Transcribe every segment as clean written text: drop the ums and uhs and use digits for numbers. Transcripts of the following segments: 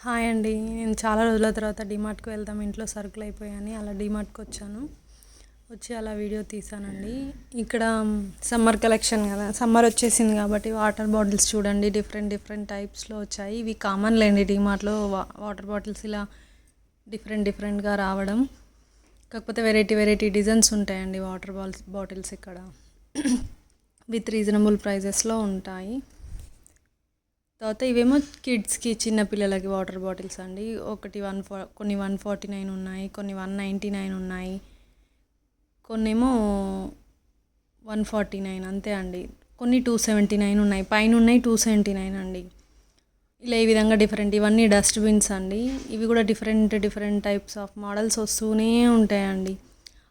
Hi అండి. నేను చాలా రోజుల తర్వాత డీమార్ట్‌కి వెళ్దాం ఇంట్లో సరుకులు అయిపోయాయని అలా డీమార్ట్‌కి వచ్చాను. వచ్చి అలా వీడియో తీసానండి. ఇక్కడ సమ్మర్ కలెక్షన్ కదా, సమ్మర్ వచ్చేసింది కాబట్టి వాటర్ బాటిల్స్ చూడండి డిఫరెంట్ డిఫరెంట్ టైప్స్లో వచ్చాయి. ఇవి కామన్ లేండి డీమార్ట్‌లో వాటర్ బాటిల్స్ ఇలా డిఫరెంట్గా రావడం. కాకపోతే వెరైటీ వెరైటీ డిజైన్స్ ఉంటాయండి వాటర్ బాటిల్స్ ఇక్కడ విత్ రీజనబుల్ ప్రైజెస్లో ఉంటాయి. తర్వాత ఇవేమో కిడ్స్కి చిన్నపిల్లలకి వాటర్ బాటిల్స్ అండి. కొన్ని 149 ఉన్నాయి, కొన్ని 199 ఉన్నాయి, కొన్నేమో 149 అంతే అండి. కొన్ని 279 ఉన్నాయి, పైన ఉన్నాయి 279 అండి. ఇలా ఈ విధంగా ఇవన్నీ డస్ట్బిన్స్ అండి. ఇవి కూడా డిఫరెంట్ టైప్స్ ఆఫ్ మోడల్స్ వస్తూనే ఉంటాయండి.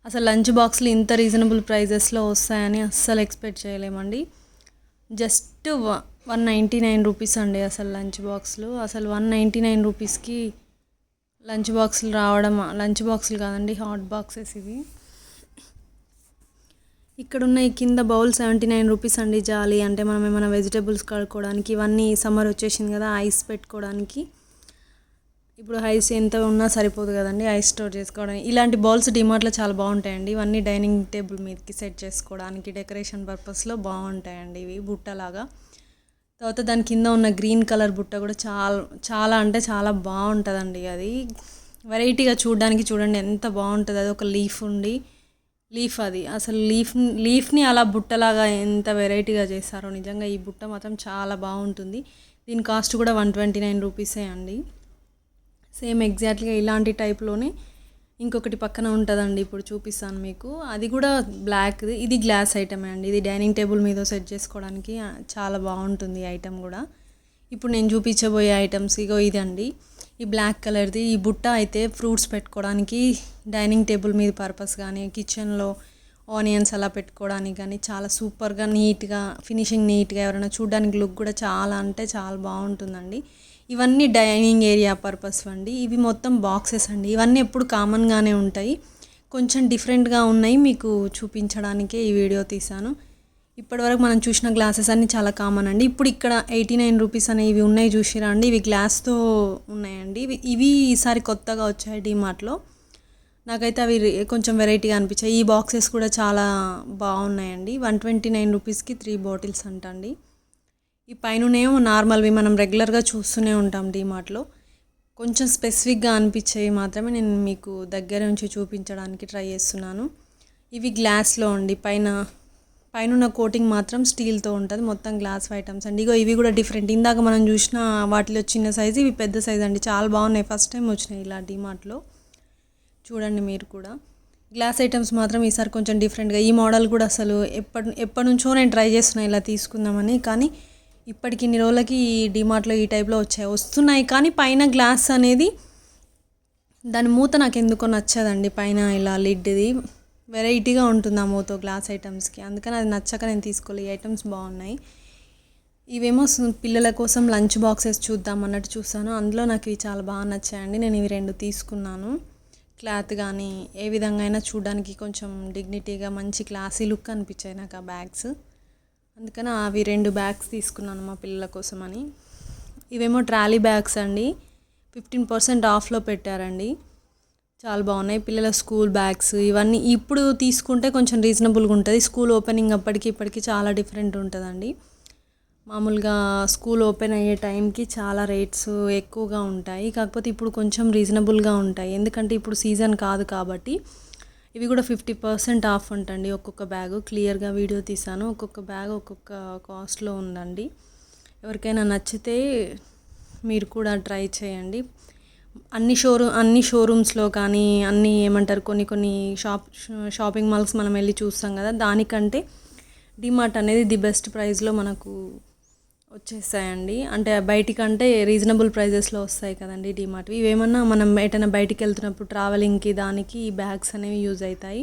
అసలు లంచ్ బాక్స్లు ఇంత రీజనబుల్ ప్రైజెస్లో వస్తాయని అస్సలు ఎక్స్పెక్ట్ చేయలేమండి. జస్ట్ 199 రూపీస్ అండి అసలు లంచ్ బాక్స్లు. అసలు 199 రూపీస్కి లంచ్ బాక్సులు రావడం, లంచ్ బాక్సులు కాదండి హాట్ బాక్సెస్ ఇవి. ఇక్కడున్న ఈ కింద బౌల్ 79 రూపీస్ అండి. జాలి అంటే మనం ఏమైనా వెజిటేబుల్స్ కడుక్కోవడానికి, ఇవన్నీ సమ్మర్ వచ్చేసింది కదా ఐస్ పెట్టుకోవడానికి. ఇప్పుడు ఐస్ ఎంత ఉన్నా సరిపోదు కదండి ఐస్ స్టోర్ చేసుకోవడానికి. ఇలాంటి బౌల్స్ డిమార్ట్లో చాలా బాగుంటాయండి. ఇవన్నీ డైనింగ్ టేబుల్ మీదకి సెట్ చేసుకోవడానికి డెకరేషన్ పర్పస్లో బాగుంటాయండి ఇవి బుట్టలాగా. తర్వాత దాని కింద ఉన్న గ్రీన్ కలర్ బుట్ట కూడా చాలా అంటే చాలా బాగుంటుందండి. అది వెరైటీగా చూడడానికి చూడండి ఎంత బాగుంటుంది. అది ఒక లీఫ్ అది అసలు లీఫ్ని అలా బుట్టలాగా ఎంత వెరైటీగా చేస్తారో. నిజంగా ఈ బుట్ట మాత్రం చాలా బాగుంటుంది. దీని కాస్ట్ కూడా 129 రూపీసే అండి. సేమ్ ఎగ్జాక్ట్గా ఇలాంటి టైప్లోనే ఇంకొకటి పక్కన ఉంటుందండి, ఇప్పుడు చూపిస్తాను మీకు. అది కూడా బ్లాక్ది. ఇది గ్లాస్ ఐటమే అండి. ఇది డైనింగ్ టేబుల్ మీద సెట్ చేసుకోవడానికి చాలా బాగుంటుంది ఈ ఐటమ్ కూడా. ఇప్పుడు నేను చూపించబోయే ఐటమ్స్ ఇగో ఇదండి. ఈ బ్లాక్ కలర్ది ఈ బుట్ట అయితే ఫ్రూట్స్ పెట్టుకోవడానికి, డైనింగ్ టేబుల్ మీద పర్పస్ కానీ, కిచెన్లో ఆనియన్స్ అలా పెట్టుకోవడానికి కానీ చాలా సూపర్గా నీట్గా ఫినిషింగ్ నీట్గా ఎవరైనా చూడడానికి లుక్ కూడా చాలా అంటే చాలా బాగుంటుందండి. ఇవన్నీ డైనింగ్ ఏరియా పర్పస్ అండి. ఇవి మొత్తం బాక్సెస్ అండి. ఇవన్నీ ఎప్పుడు కామన్గానే ఉంటాయి, కొంచెం డిఫరెంట్గా ఉన్నాయి మీకు చూపించడానికే ఈ వీడియో తీశాను. ఇప్పటివరకు మనం చూసిన గ్లాసెస్ అన్నీ చాలా కామన్ అండి. ఇప్పుడు ఇక్కడ 89 రూపీస్ అనేవి ఉన్నాయి చూసిరా అండి. ఇవి గ్లాస్తో ఉన్నాయండి. ఇవి ఈసారి కొత్తగా వచ్చాయి డీమార్ట్లో. నాకైతే అవి కొంచెం వెరైటీగా అనిపించాయి. ఈ బాక్సెస్ కూడా చాలా బాగున్నాయండి. 129 రూపీస్కి 3 బాటిల్స్ అంటండి. ఈ పైననేమో నార్మల్వి మనం రెగ్యులర్గా చూస్తూనే ఉంటాం డీమార్ట్లో. కొంచెం స్పెసిఫిక్గా అనిపించేవి మాత్రమే నేను మీకు దగ్గర నుంచి చూపించడానికి ట్రై చేస్తున్నాను. ఇవి గ్లాస్లో అండి. పైన కోటింగ్ మాత్రం స్టీల్తో ఉంటుంది. మొత్తం గ్లాస్ ఐటమ్స్ అండి. ఇగో ఇవి కూడా డిఫరెంట్. ఇందాక మనం చూసిన వాటిలో చిన్న సైజు, ఇవి పెద్ద సైజు అండి. చాలా బాగున్నాయి. ఫస్ట్ టైం వచ్చినాయి ఇలా డీమార్ట్లో. చూడండి మీరు కూడా. గ్లాస్ ఐటమ్స్ మాత్రం ఈసారి కొంచెం డిఫరెంట్గా. ఈ మోడల్ కూడా అసలు ఎప్పటి నుంచో నేను ట్రై చేస్తున్నాను ఇలా తీసుకుందామని. కానీ ఇప్పటికి ఇన్ని రోజులకి ఈ డీమార్ట్లో ఈ టైప్లో వస్తున్నాయి. కానీ పైన గ్లాస్ అనేది దాని మూత నాకు ఎందుకో నచ్చదండి. పైన ఇలా లిడ్ది వెరైటీగా ఉంటుంది ఆ మూత గ్లాస్ ఐటమ్స్కి. అందుకని అది నచ్చక నేను తీసుకోలేదు. ఈ ఐటమ్స్ బాగున్నాయి. ఇవేమో పిల్లల కోసం లంచ్ బాక్సెస్ చూద్దాం అన్నట్టు చూస్తాను. అందులో నాకు ఇవి చాలా బాగా నచ్చాయండి. నేను ఇవి 2 తీసుకున్నాను. క్లాత్ కానీ ఏ విధంగా అయినా చూడడానికి కొంచెం డిగ్నిటీగా మంచి క్లాసీ లుక్ అనిపించాయి నాకు ఆ బ్యాగ్స్. అందుకని అవి 2 బ్యాగ్స్ తీసుకున్నాను మా పిల్లల కోసం అని. ఇవేమో ట్రాలీ బ్యాగ్స్ అండి. 15% ఆఫ్లో పెట్టారండి. చాలా బాగున్నాయి. పిల్లల స్కూల్ బ్యాగ్స్ ఇవన్నీ ఇప్పుడు తీసుకుంటే కొంచెం రీజనబుల్గా ఉంటుంది. స్కూల్ ఓపెనింగ్ ఇప్పటికి చాలా డిఫరెంట్ ఉంటుందండి. మామూలుగా స్కూల్ ఓపెన్ అయ్యే టైంకి చాలా రేట్స్ ఎక్కువగా ఉంటాయి. కాకపోతే ఇప్పుడు కొంచెం రీజనబుల్గా ఉంటాయి. ఎందుకంటే ఇప్పుడు సీజన్ కాదు కాబట్టి. ఇవి కూడా 50% ఆఫ్ ఉంటుంది ఒక్కొక్క బ్యాగు. క్లియర్గా వీడియో తీసాను. ఒక్కొక్క బ్యాగ్ ఒక్కొక్క కాస్ట్లో ఉందండి. ఎవరికైనా నచ్చితే మీరు కూడా ట్రై చేయండి. అన్ని షోరూమ్స్లో కానీ అన్నీ ఏమంటారు కొన్ని షాపింగ్ మాల్స్ మనం వెళ్ళి చూస్తాం కదా, దానికంటే డీమార్ట్ అనేది ది బెస్ట్ ప్రైస్లో మనకు వచ్చేస్తాయండి. అంటే బయటికంటే రీజనబుల్ ప్రైజెస్లో వస్తాయి కదండి డీమార్ట్. ఇవేమన్నా మనం ఎటైనా బయటికి వెళ్తున్నప్పుడు ట్రావెలింగ్కి దానికి ఈ బ్యాగ్స్ అనేవి యూజ్ అవుతాయి.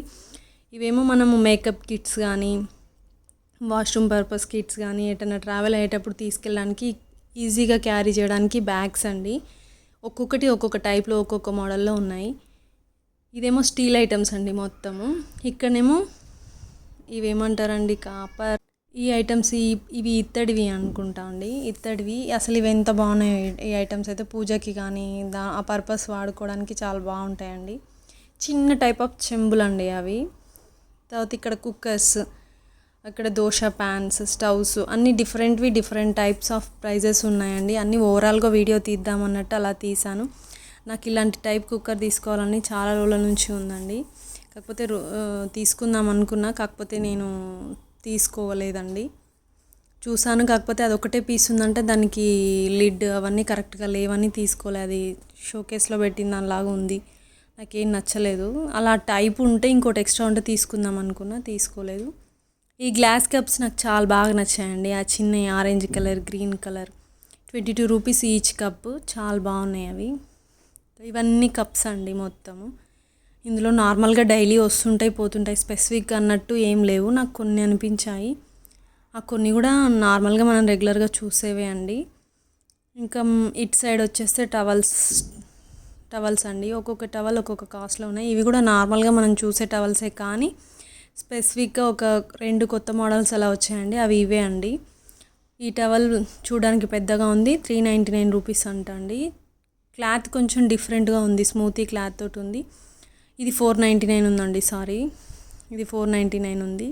ఇవేమో మనము మేకప్ కిట్స్ కానీ, వాష్రూమ్ పర్పస్ కిట్స్ కానీ ఎటైనా ట్రావెల్ అయ్యేటప్పుడు తీసుకెళ్ళడానికి ఈజీగా క్యారీ చేయడానికి బ్యాగ్స్ అండి. ఒక్కొక్కటి ఒక్కొక్క టైప్లో ఒక్కొక్క మోడల్లో ఉన్నాయి. ఇదేమో స్టీల్ ఐటమ్స్ అండి మొత్తము. ఇక్కడనేమో ఇవేమంటారండి కాపర్ ఈ ఐటమ్స్ ఇవి ఇత్తడివి అనుకుంటా అండి. ఇత్తడివి అసలు ఇవి ఎంత బాగున్నాయి. ఈ ఐటమ్స్ అయితే పూజకి కానీ ఆ పర్పస్ వాడుకోవడానికి చాలా బాగుంటాయండి. చిన్న టైప్ ఆఫ్ చెంబులు అండి అవి. తర్వాత ఇక్కడ కుక్కర్స్, అక్కడ దోశ ప్యాన్స్, స్టవ్స్ అన్నీ డిఫరెంట్ టైప్స్ ఆఫ్ ప్రైజెస్ ఉన్నాయండి. అన్నీ ఓవరాల్గా వీడియో తీద్దామన్నట్టు అలా తీసాను. నాకు ఇలాంటి టైప్ కుక్కర్ తీసుకోవాలని చాలా రోజుల నుంచి ఉందండి. కాకపోతే తీసుకుందాం అనుకున్నా, కాకపోతే నేను తీసుకోలేదండి. చూసాను, కాకపోతే అది ఒకటే పీస్ ఉందంటే దానికి లిడ్ అవన్నీ కరెక్ట్గా లేవని తీసుకోలేదు. అది షోకేస్లో పెట్టిన దానిలాగా ఉంది, నాకేం నచ్చలేదు. అలా టైప్ ఉంటే ఇంకోటి ఎక్స్ట్రా ఉంటే తీసుకుందాం అనుకున్నా, తీసుకోలేదు. ఈ గ్లాస్ కప్స్ నాకు చాలా బాగా నచ్చాయండి. ఆ చిన్న orange colour, green colour, 22 rupees each cup, చాలా బాగున్నాయి అవి. ఇవన్నీ కప్స్ అండి మొత్తము. ఇందులో నార్మల్గా డైలీ వస్తుంటాయి పోతుంటాయి, స్పెసిఫిక్గా అన్నట్టు ఏం లేవు. నాకు కొన్ని అనిపించాయి, ఆ కొన్ని కూడా నార్మల్గా మనం రెగ్యులర్గా చూసేవే అండి. ఇంకా ఇటు సైడ్ వచ్చేస్తే టవల్స్ అండి. ఒక్కొక్క టవల్ ఒక్కొక్క కాస్ట్లో ఉన్నాయి. ఇవి కూడా నార్మల్గా మనం చూసే టవల్సే, కానీ స్పెసిఫిక్గా ఒక 2 కొత్త మోడల్స్ అలా వచ్చాయండి. అవి ఇవే అండి. ఈ టవల్ చూడడానికి పెద్దగా ఉంది, 399 రూపీస్ అంట అండి. క్లాత్ కొంచెం డిఫరెంట్గా ఉంది, స్మూతీ క్లాత్ తోటి ఉంది. ఇది 499 ఉందండి, సారీ, ఇది 499 ఉంది.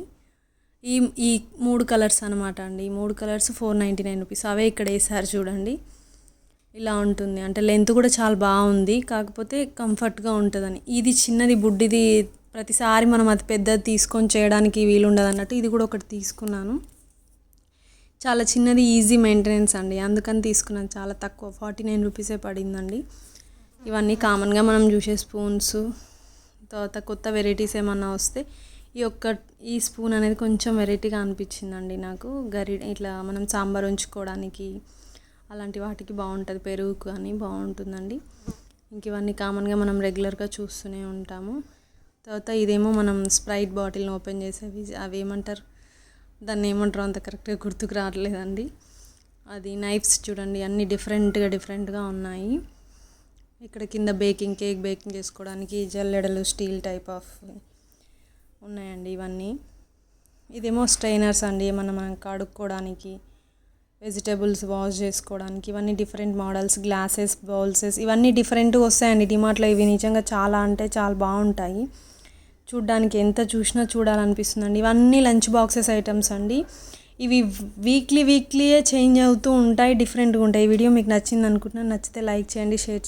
ఈ 3 కలర్స్ అనమాట అండి. ఈ 3 కలర్స్ 499 రూపీస్. అవే ఇక్కడ వేసారు చూడండి, ఇలా ఉంటుంది. అంటే లెంత్ కూడా చాలా బాగుంది, కాకపోతే కంఫర్ట్గా ఉంటుందని. ఇది చిన్నది బుడ్డిది, ప్రతిసారి మనం అది పెద్దది తీసుకొని చేయడానికి వీలుండదు అన్నట్టు ఇది కూడా ఒకటి తీసుకున్నాను. చాలా చిన్నది, ఈజీ మెయింటెనెన్స్ అండి, అందుకని తీసుకున్నాను. చాలా తక్కువ, 49 రూపీసే పడిందండి. ఇవన్నీ కామన్గా మనం చూసే స్పూన్స్. తర్వాత కొత్త వెరైటీస్ ఏమన్నా వస్తే ఈ స్పూన్ అనేది కొంచెం వెరైటీగా అనిపించిందండి నాకు. ఇట్లా మనం సాంబార్ ఉంచుకోవడానికి అలాంటి వాటికి బాగుంటుంది, పెరుగు కానీ బాగుంటుందండి. ఇంక ఇవన్నీ కామన్గా మనం రెగ్యులర్గా చూస్తూనే ఉంటాము. తర్వాత ఇదేమో మనం స్ప్రైట్ బాటిల్ని ఓపెన్ చేసేవి, అవి ఏమంటారు, దాన్ని ఏమంటారో అంత కరెక్ట్గా గుర్తుకు రావట్లేదండి. అది నైఫ్స్ చూడండి, అన్నీ డిఫరెంట్గా ఉన్నాయి. ఇక్కడ కింద కేక్ బేకింగ్ చేసుకోవడానికి జల్లెడలు, స్టీల్ టైప్ ఆఫ్ ఉన్నాయండి ఇవన్నీ. ఇదేమో స్ట్రైనర్స్ అండి, మనం కడుక్కోవడానికి, వెజిటేబుల్స్ వాష్ చేసుకోవడానికి. ఇవన్నీ డిఫరెంట్ మోడల్స్, గ్లాసెస్, బౌల్సెస్, ఇవన్నీ డిఫరెంట్గా వస్తాయండి డిమార్ట్లో. ఇవి నిజంగా చాలా అంటే చాలా బాగుంటాయి, చూడ్డానికి ఎంత చూసినా చూడాలనిపిస్తుందండి. ఇవన్నీ లంచ్ బాక్సెస్ ఐటమ్స్ అండి. ఇవి వీక్లీయే చేంజ్ అవుతూ ఉంటాయి, డిఫరెంట్గా ఉంటాయి. ఈ వీడియో మీకు నచ్చింది అనుకుంటున్నాను. నచ్చితే లైక్ చేయండి, షేర్ చేయండి.